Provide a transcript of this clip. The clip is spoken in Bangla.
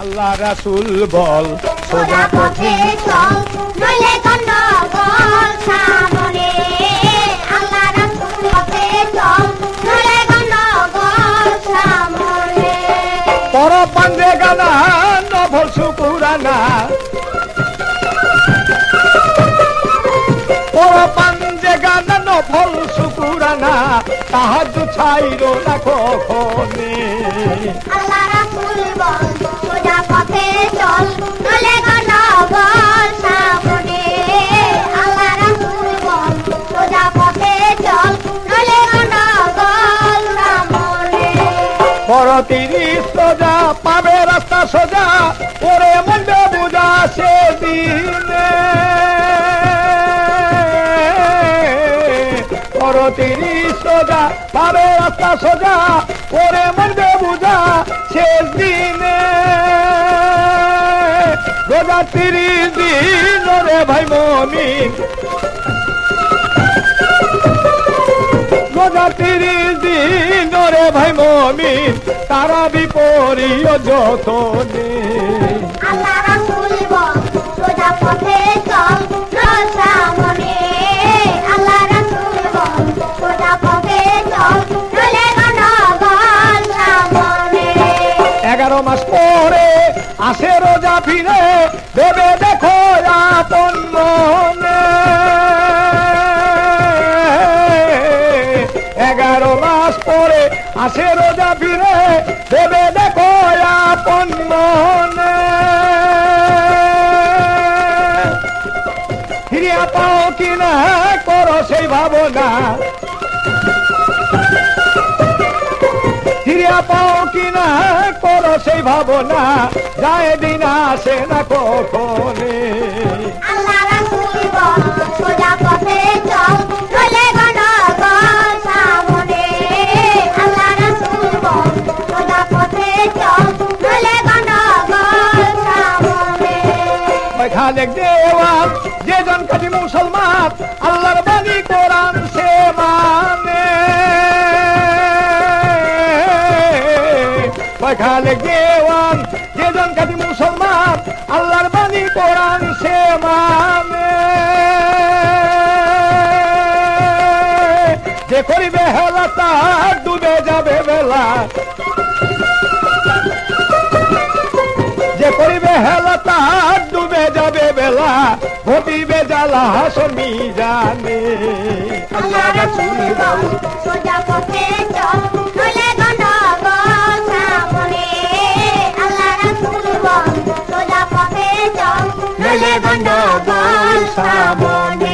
আল্লাহ রাসূল বল সোজা পথে চল নইলে গন্ডগোল সামনে আল্লাহ রাসূল পথে চল নইলে গন্ডগোল সামনে পর পাঞ্জে গানা নফল শুকুরানা পর পাঞ্জে গানা নফল শুকুরানা তাহাজ্জুদ ছাইরো না কখনে আল্লাহ রাসূল বল সোজা পথে চল নইলে গন্ডগোল সামনে আল্লাহ রাসূল বল সোজা পথে চল নইলে গন্ডগোল সামনে পর 30 সোজা পাবে রাস্তা সোজা ওরে মন্ডে বুঝা সেদিনে পর 30 সোজা পাবে রাস্তা সোজা ওরে মন্ডে বুঝা শেষ দিনে রোজা 30 দিন রে ভাই মুমিন রোজা 30 দিন রে ভাই মুমিন তারা বিপরীয় যতনে আল্লাহ রাসূল বল সোজা পথে চল নল সামনে আল্লাহ রাসূল বল সোজা পথে চল নইলে গন্ডগোল সামনে 11 মাস পরে আসে রোজা ফিরে ভেবে দেখো আপন মনে 11 মাস পরে আসে রোজা ফিরে ভেবে দেখো আপন মনে ফিরিয়া পাও কিনা করো সেই ভাবনা ফিরিয়া পাও কিনা করো সেই ভাবনা যায় দিন আসে না কখনে আল্লাহ রাসূল বল সোজা পথে চল নইলে গন্ডগোল সামনে আল্লাহ রাসূল বল সোজা পথে চল নইলে গন্ডগোল সামনে খালেক দেওয়ান যেজন খাঁটি মুসলমান আল্লাহর বাণী কোরআন সে মানে খালেক দেওয়ান যেজন খাঁটি মুসলমান আল্লাহর বাণী কোরআন সে মানে যে করিবে হেলা তার ডুবে যাবে বেলা যে করিবে হেলা তার ডুবে যাবে বেলা ঘটিবে জ্বালা হাসর মিজানে আল্লাহ রাসূল বল সোজা পথে চল নইলে গন্ডগোল সামনে আল্লাহ রাসূল বল সোজা পথে চল নইলে গন্ডগোল সামনে